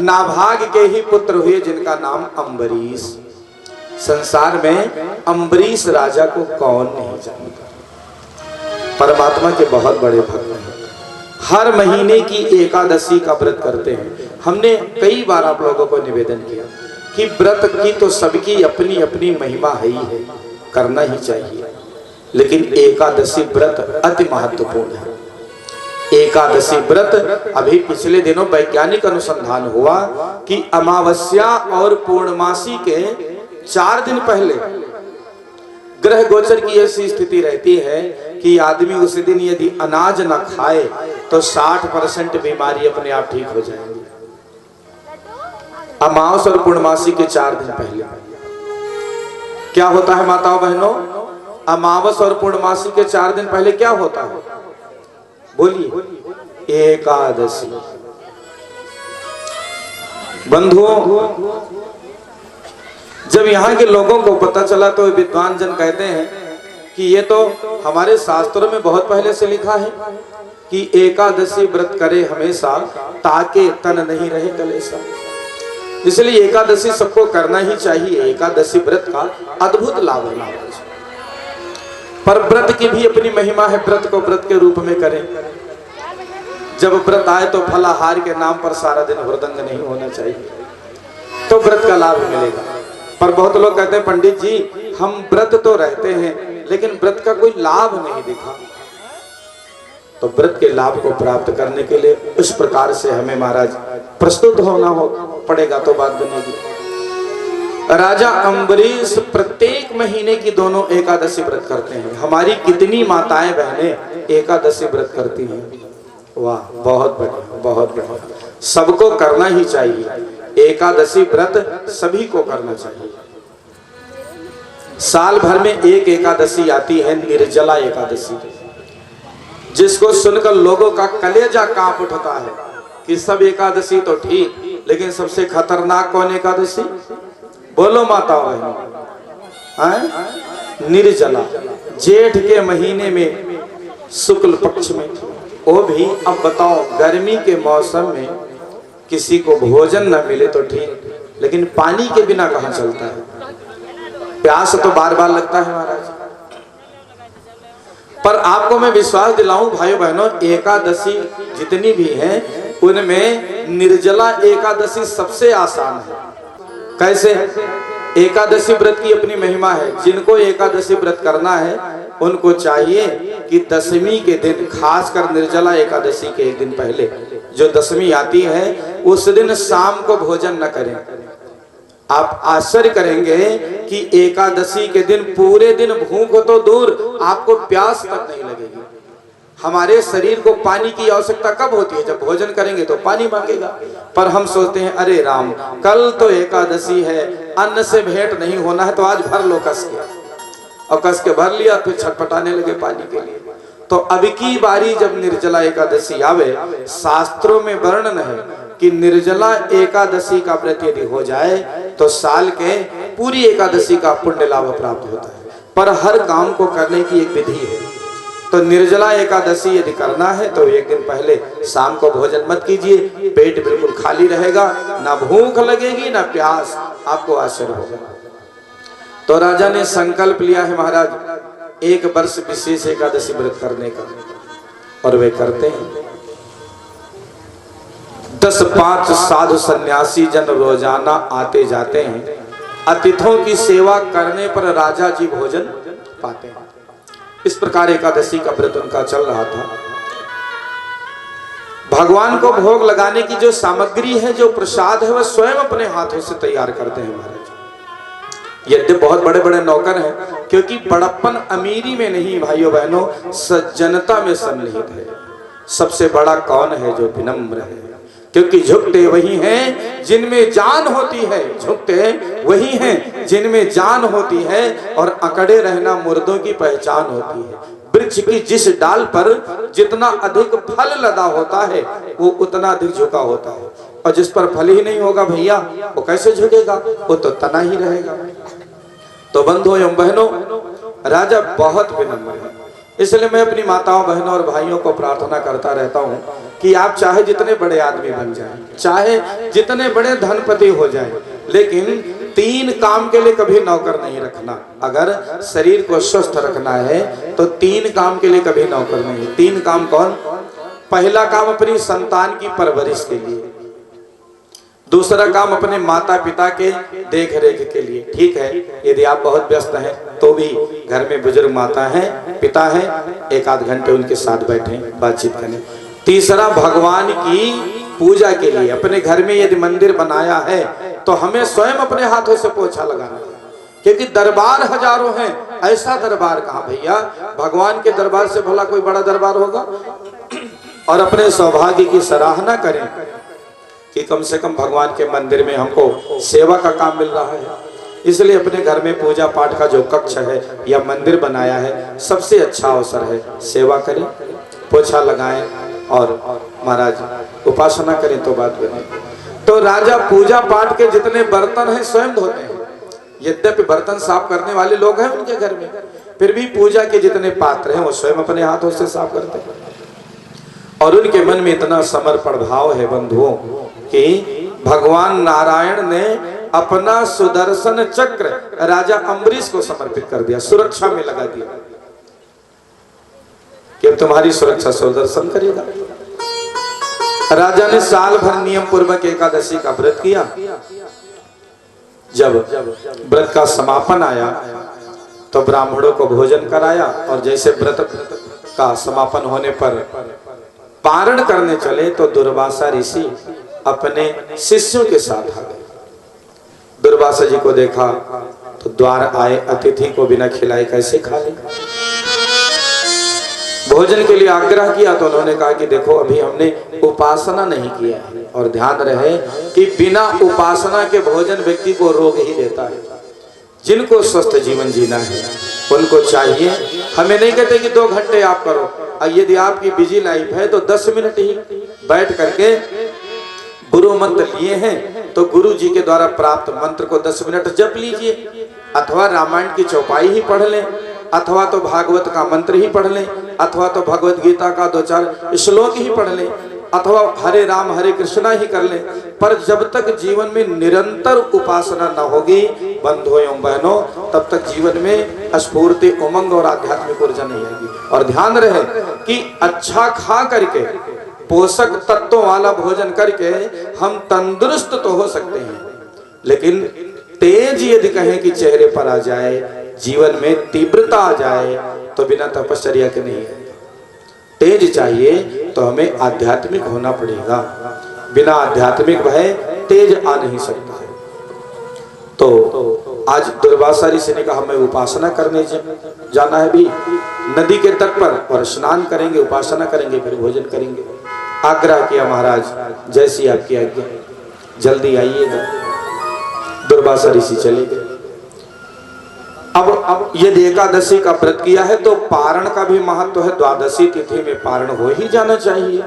नाभाग के ही पुत्र हुए जिनका नाम अम्बरीश। संसार में अम्बरीश राजा को कौन नहीं जानता। परमात्मा के बहुत बड़े भक्त हैं। हर महीने की एकादशी का व्रत करते हैं। हमने कई बार आप लोगों को निवेदन किया कि व्रत की तो सबकी अपनी अपनी महिमा है ही है, करना ही चाहिए, लेकिन एकादशी व्रत अति महत्वपूर्ण है। एकादशी व्रत अभी पिछले दिनों वैज्ञानिक अनुसंधान हुआ कि अमावस्या और पूर्णमासी के 4 दिन पहले ग्रह गोचर की ऐसी स्थिति रहती है कि आदमी उस दिन यदि अनाज न खाए तो 60% बीमारी अपने आप ठीक हो जाएगी। अमावस और पूर्णमासी के 4 दिन पहले क्या होता है माताओं बहनों? अमावस और पूर्णमासी के 4 दिन पहले क्या होता है? बोलिए। एकादशी। बंधुओं, जब यहाँ के लोगों को पता चला तो विद्वान जन कहते हैं कि ये तो हमारे शास्त्रों में बहुत पहले से लिखा है कि एकादशी व्रत करे हमेशा, ताके तन नहीं रहे कलेसा। इसलिए एकादशी सबको करना ही चाहिए। एकादशी व्रत का अद्भुत लाभ है, पर व्रत की भी अपनी महिमा है। व्रत को व्रत के रूप में करें। जब व्रत आए तो फलाहार के नाम पर सारा दिन हुरदंग नहीं होना चाहिए, तो व्रत का लाभ मिलेगा। पर बहुत लोग कहते हैं पंडित जी हम व्रत तो रहते हैं लेकिन व्रत का कोई लाभ नहीं दिखा। तो व्रत के लाभ को प्राप्त करने के लिए उस प्रकार से हमें महाराज प्रस्तुत होना पड़ेगा, तो बात बनेगी। राजा अम्बरीश प्रत्येक महीने की दोनों एकादशी व्रत करते हैं। हमारी कितनी माताएं बहनें एकादशी व्रत करती हैं? वाह, बहुत बढ़िया, बहुत बढ़िया। सबको करना ही चाहिए। एकादशी व्रत सभी को करना चाहिए। साल भर में एक एकादशी आती है, निर्जला एकादशी, जिसको सुनकर लोगों का कलेजा कांप उठता है कि सब एकादशी तो ठीक, लेकिन सबसे खतरनाक कौन एकादशी? बोलो माता बहनों। निर्जला, जेठ के महीने में शुक्ल पक्ष में, वो भी अब बताओ गर्मी के मौसम में किसी को भोजन न मिले तो ठीक, लेकिन पानी के बिना कहां चलता है? प्यास तो बार बार लगता है महाराज। पर आपको मैं विश्वास दिलाऊं भाइयों बहनों, एकादशी जितनी भी हैं उनमें निर्जला एकादशी सबसे आसान है। कैसे? एकादशी व्रत की अपनी महिमा है। जिनको एकादशी व्रत करना है उनको चाहिए कि दशमी के दिन, खासकर निर्जला एकादशी के एक दिन पहले जो दशमी आती है, उस दिन शाम को भोजन न करें। आप आश्चर्य करेंगे कि एकादशी के दिन पूरे दिन भूख तो दूर, आपको प्यास तक नहीं लगेगी। हमारे शरीर को पानी की आवश्यकता कब होती है? जब भोजन करेंगे तो पानी मांगेगा। पर हम सोचते हैं अरे राम, कल तो एकादशी है, अन्न से भेंट नहीं होना है, तो आज भर लो कस के। और कस के भर लिया, फिर छटपटाने लगे पानी के लिए। तो अब की बारी जब निर्जला एकादशी आवे, शास्त्रों में वर्णन है कि निर्जला एकादशी का व्रत यदि हो जाए तो साल के पूरी एकादशी का पुण्य लाभ प्राप्त होता है। पर हर काम को करने की एक विधि है। तो निर्जला एकादशी यदि करना है तो एक दिन पहले शाम को भोजन मत कीजिए। पेट बिल्कुल खाली रहेगा, ना भूख लगेगी ना प्यास, आपको आश्चर्य होगा। तो राजा ने संकल्प लिया है महाराज 1 वर्ष विशेष एकादशी व्रत करने का, और वे करते हैं। 10-5 साधु सन्यासी जन रोजाना आते जाते हैं। अतिथियों की सेवा करने पर राजा जी भोजन पाते हैं। इस प्रकार एकादशी का व्रत उनका चल रहा था। भगवान को भोग लगाने की जो सामग्री है, जो प्रसाद है, वह स्वयं अपने हाथों से तैयार करते हैं महाराज। यद्यपि बहुत बड़े बड़े नौकर हैं, क्योंकि बड़प्पन अमीरी में नहीं भाइयों बहनों, सज्जनता में सम्मिलित है। सबसे बड़ा कौन है? जो विनम्र है। क्योंकि झुकते वही हैं जिनमें जान होती है, झुकते वही हैं जिनमें जान होती है, और अकड़े रहना मुर्दों की पहचान होती है। वृक्ष की जिस डाल पर जितना अधिक फल लदा होता है वो उतना अधिक झुका होता है, और जिस पर फल ही नहीं होगा भैया वो कैसे झुकेगा? वो तो तना ही रहेगा। तो बंधुओं एवं बहनों, राजा बहुत विनम्र है। इसलिए मैं अपनी माताओं बहनों और भाइयों को प्रार्थना करता रहता हूँ कि आप चाहे जितने बड़े आदमी बन जाएं, चाहे जितने बड़े धनपति हो जाएं, लेकिन 3 काम के लिए कभी नौकर नहीं रखना। अगर शरीर को स्वस्थ रखना है तो 3 काम के लिए कभी नौकर नहीं। 3 काम कौन? पहला काम अपनी संतान की परवरिश के लिए, दूसरा काम अपने माता पिता के देख रेख के लिए। ठीक है, यदि आप बहुत व्यस्त हैं तो भी घर में बुजुर्ग माता है, पिता है, 1 आध घंटे उनके साथ बैठें, बातचीत करें। तीसरा, भगवान की पूजा के लिए अपने घर में यदि मंदिर बनाया है तो हमें स्वयं अपने हाथों से पोछा लगाना है, क्योंकि दरबार हजारों हैं, ऐसा दरबार कहाँ भैया, भगवान के दरबार से भला कोई बड़ा दरबार होगा। और अपने सौभाग्य की सराहना करें कि कम से कम भगवान के मंदिर में हमको सेवा का काम मिल रहा है। इसलिए अपने घर में पूजा पाठ का जो कक्ष है या मंदिर बनाया है, सबसे अच्छा अवसर है, सेवा करें, पोछा लगाएं और महाराज उपासना करें तो बात बने। तो राजा पूजा पाठ के जितने बर्तन हैं स्वयं धोते हैं। यद्यपि बर्तन साफ करने वाले लोग हैं उनके घर में, फिर भी पूजा के जितने पात्र हैं वो स्वयं अपने हाथों से साफ करते हैं। और उनके मन में इतना समर्पण भाव है बंधुओं कि भगवान नारायण ने अपना सुदर्शन चक्र राजा अम्बरीश को समर्पित कर दिया, सुरक्षा में लगा दिया कि अब तुम्हारी सुरक्षा सुदर्शन करेगा। राजा ने साल भर नियम पूर्वक एकादशी का व्रत किया। जब व्रत का समापन आया तो ब्राह्मणों को भोजन कराया, और जैसे व्रत का समापन होने पर पारण करने चले तो दुर्वासा ऋषि अपने शिष्यों के साथ आ गए। दुर्वासा जी को देखा तो द्वार आए अतिथि को बिना खिलाए कैसे खा लेगा। भोजन के लिए आग्रह किया तो उन्होंने कहा कि देखो अभी हमने उपासना नहीं किया है, और ध्यान रहे कि बिना उपासना के भोजन व्यक्ति को रोग ही देता है। जिनको स्वस्थ जीवन जीना है उनको चाहिए, हमें नहीं कहते कि 2 घंटे आप करो, यदि आपकी बिजी लाइफ है तो 10 मिनट ही बैठ करके गुरु मंत्र लिए हैं तो गुरु जी के द्वारा प्राप्त मंत्र को 10 मिनट जप लीजिए, अथवा रामायण की चौपाई ही पढ़ लें, अथवा तो भागवत का मंत्र ही पढ़ लें, अथवा तो भगवत गीता का 2-4 श्लोक ही पढ़ लें, अथवा हरे राम हरे कृष्णा ही कर लें। पर जब तक जीवन में निरंतर उपासना न होगी बंधुओं एवं बहनों, तब तक जीवन में स्फूर्ति, उमंग और आध्यात्मिक ऊर्जा नहीं आएगी। और ध्यान रहे कि अच्छा खा करके, पोषक तत्वों वाला भोजन करके हम तंदुरुस्त तो हो सकते हैं, लेकिन तेज यदि कहें कि चेहरे पर आ जाए, जीवन में तीव्रता आ जाए, तो बिना तपश्चर्या के नहीं है। तेज चाहिए तो हमें आध्यात्मिक होना पड़ेगा, बिना आध्यात्मिक भय तेज आ नहीं सकता है। तो आज दुर्वासा ऋषि ने कहा हमें उपासना करने जाना है भी नदी के तट पर, और स्नान करेंगे, उपासना करेंगे, फिर भोजन करेंगे। आग्रह किया महाराज जैसी आपकी आज्ञा, जल्दी आइएगा। दुर्वासा ऋषि चले गए। अब यदि एकादशी का व्रत किया है तो पारण का भी महत्व है। द्वादशी तिथि में पारण हो ही जाना चाहिए।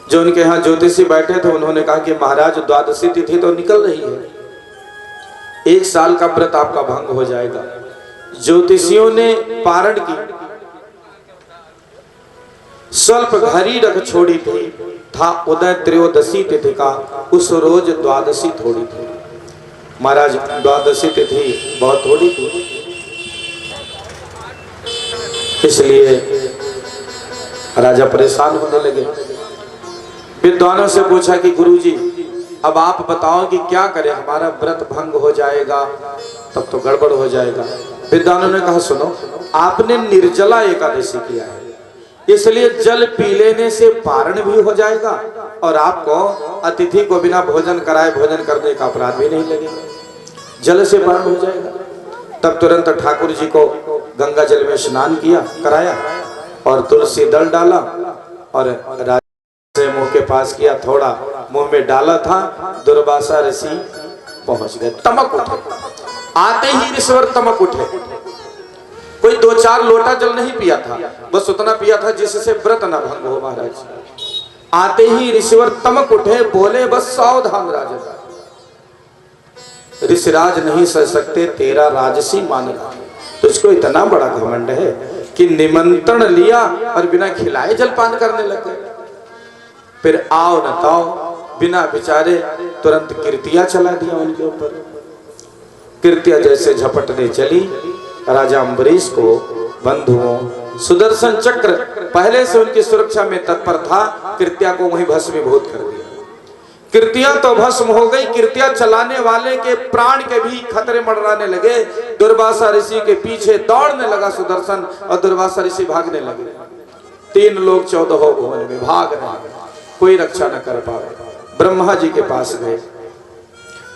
जो उनके यहाँ ज्योतिषी बैठे थे उन्होंने कहा कि महाराज द्वादशी तिथि तो निकल रही है, 1 साल का व्रत आपका भंग हो जाएगा। ज्योतिषियों ने पारण की, स्वल्प घड़ी रख छोड़ी थी, था उदय त्रयोदशी तिथि का, उस रोज द्वादशी थोड़ी थी। महाराज द्वादशी तिथि बहुत थोड़ी थी, इसलिए राजा परेशान होने लगे। विद्वानों से पूछा कि गुरुजी अब आप बताओ कि क्या करें, हमारा व्रत भंग हो जाएगा, तब तो गड़बड़ हो जाएगा। विद्वानों ने कहा सुनो, आपने निर्जला एकादशी किया है, इसलिए जल पी लेने से पारण भी हो जाएगा और आपको अतिथि को बिना भोजन कराए भोजन करने का अपराध भी नहीं लगेगा, जल से पारण हो जाएगा। तब तुरंत ठाकुर जी को गंगा जल में स्नान किया कराया और तुलसी दल डाला और राजा से मुंह के पास किया, थोड़ा मुंह में डाला था, दुर्वासा ऋषि पहुंच गए। तमक उठे, आते ही ऋषिवर तमक उठे। कोई 2-4 लोटा जल नहीं पिया था, बस उतना पिया था जिससे व्रत न भंग हो। महाराज आते ही ऋषिवर तमक उठे, बोले बस सावधान राजा, ऋषिराज नहीं सह सकते, तेरा राजसी मान रहा। तुझको इतना बड़ा घमंड है कि निमंत्रण लिया और बिना खिलाए जलपान करने लगे। फिर आओ न ताओ, बिना विचारे तुरंत कीर्तियां चला दिया उनके ऊपर। कीर्तियां जैसे झपटने चली, राजा अम्बरीश को बंधुओं सुदर्शन चक्र पहले से उनकी सुरक्षा में तत्पर था, कीर्तियां को वहीं भस्मीभूत कर दिया। कीर्तियां तो भस्म हो गई, कीर्तियां चलाने वाले के प्राण के भी खतरे मंडराने लगे। दुर्वासा ऋषि के पीछे दौड़ने लगा सुदर्शन और दुर्वासा ऋषि भागने लगे। 3 लोग 14 भुवन में भाग रहे, कोई रक्षा न कर पाए। ब्रह्मा जी के पास गए,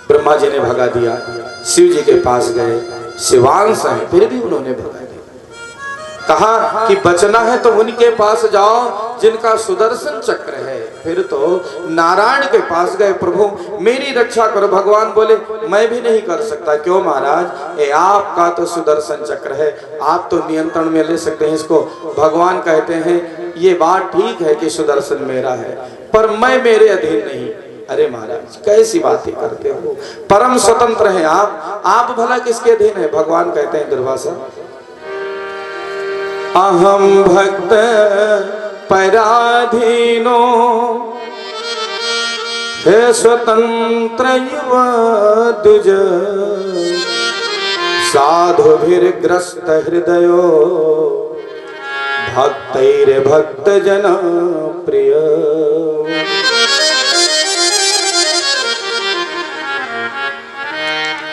ब्रह्मा जी ने भगा दिया। शिव जी के पास गए, शिवांश हैं, फिर भी उन्होंने भगा दिया। कहा कि बचना है तो उनके पास जाओ जिनका सुदर्शन चक्र है। फिर तो नारायण के पास गए, प्रभु मेरी रक्षा करो। भगवान बोले मैं भी नहीं कर सकता। क्यों महाराज, ये आपका तो सुदर्शन चक्र है, आप तो नियंत्रण में ले सकते हैं इसको। भगवान कहते हैं ये बात ठीक है कि सुदर्शन मेरा है, पर मैं मेरे अधीन नहीं। अरे महाराज कैसी बातें करते हो, परम स्वतंत्र हैं आप भला किसके अधीन है? भगवान कहते हैं दुर्वासा, अहम भक्त पराधीनो हे स्वतंत्र युवा दुज, साधुभिर्ग्रस्त हृदयो भक्तैर भक्त जन प्रिय।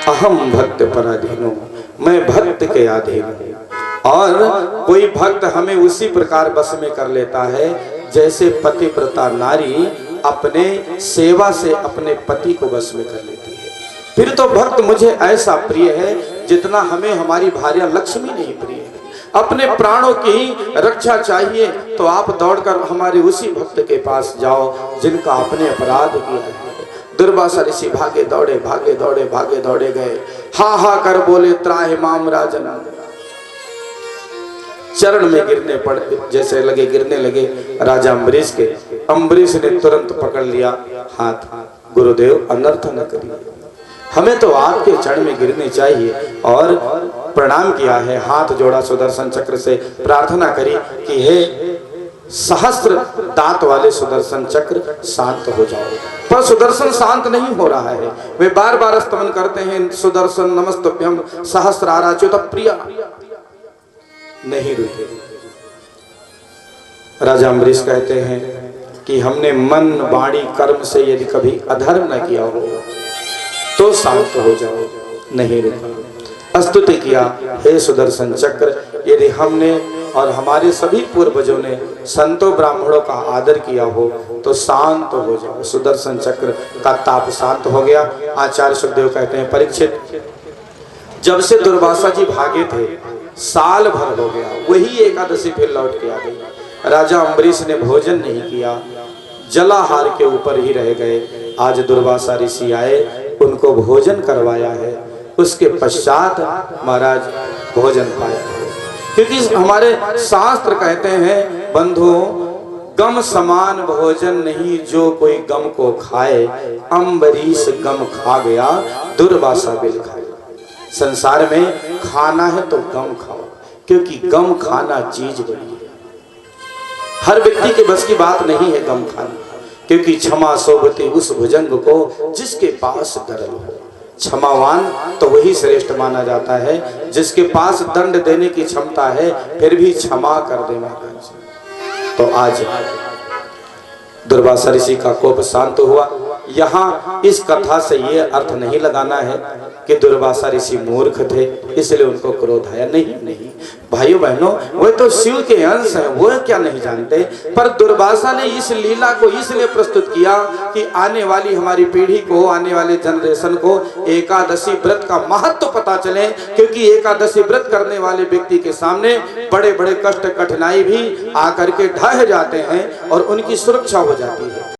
अहम भक्त पराधीनो, मैं भक्त के अधीन हूँ। और कोई भक्त हमें उसी प्रकार बस में कर लेता है जैसे पतिव्रता नारी अपने सेवा से अपने पति को बस में कर लेती है। फिर तो भक्त मुझे ऐसा प्रिय है जितना हमें हमारी भार्या लक्ष्मी नहीं प्रिय है। अपने प्राणों की रक्षा चाहिए तो आप दौड़कर हमारे उसी भक्त के पास जाओ जिनका अपने अपराध किया है। दुर्वासा ऋषि भागे दौड़े गए, हा कर बोले त्राहि माम राजन। चरण में जैसे गिरने लगे राजा अम्बरीश के। अम्बरीश ने तुरंत पकड़ लिया हाथ, गुरुदेव अनर्थ न करिए, हमें तो आपके चरण में गिरने चाहिए। और प्रणाम किया है, हाथ जोड़ा सुदर्शन चक्र से, प्रार्थना करी कि हे सहस्त्र दांत वाले सुदर्शन चक्र शांत हो जाओ। पर सुदर्शन शांत नहीं हो रहा है, वे बार बार स्तमन करते हैं, सुदर्शन नमस्तुभ्यं सहस्राराच्युत प्रिया, नहीं रुके। राजा अम्बरीश कहते हैं कि हमने मन वाणी कर्म से यदि कभी अधर्म न किया हो तो शांत हो जाओ, नहीं रुका। स्तुति किया, हे सुदर्शन चक्र, यदि हमने और हमारे सभी पूर्वजों ने संतों ब्राह्मणों का आदर किया हो तो शांत हो जाओ। सुदर्शन चक्र का ताप शांत हो गया। आचार्य सुखदेव कहते हैं, परीक्षित जब से दुर्वासा जी भागे थे साल भर हो गया, वही एकादशी फिर लौट के आ गई। राजा अम्बरीश ने भोजन नहीं किया, जलाहार के ऊपर ही रह गए। आज दुर्वासा ऋषि आए, उनको भोजन करवाया है, उसके पश्चात महाराज भोजन पाया। क्योंकि हमारे शास्त्र कहते हैं बंधुओं, गम समान भोजन नहीं जो कोई गम को खाए, अम्बरीश गम खा गया दुर्वासा बिल खाए। संसार में खाना है तो गम खाओ, क्योंकि गम खाना चीज बड़ी है। हर व्यक्ति के बस की बात नहीं है गम खाना, क्योंकि क्षमा सोबती उस भुजंग को जिसके पास दरल हो। क्षमावान तो वही श्रेष्ठ माना जाता है जिसके पास दंड देने की क्षमता है फिर भी क्षमा कर दे महाराज। तो आज दुर्वासा ऋषि का कोप शांत हुआ। यहाँ इस कथा से ये अर्थ नहीं लगाना है कि दुर्वासा ऋषि मूर्ख थे इसलिए उनको क्रोध आया, नहीं भाइयों बहनों, वो तो शिव के अंश हैं, वो क्या नहीं जानते। पर दुर्वासा ने इस लीला को इसलिए प्रस्तुत किया कि आने वाली हमारी पीढ़ी को, आने वाले जनरेशन को एकादशी व्रत का महत्व पता चले। क्योंकि एकादशी व्रत करने वाले व्यक्ति के सामने बड़े बड़े कष्ट कठिनाई भी आकर के ढह जाते हैं और उनकी सुरक्षा हो जाती है।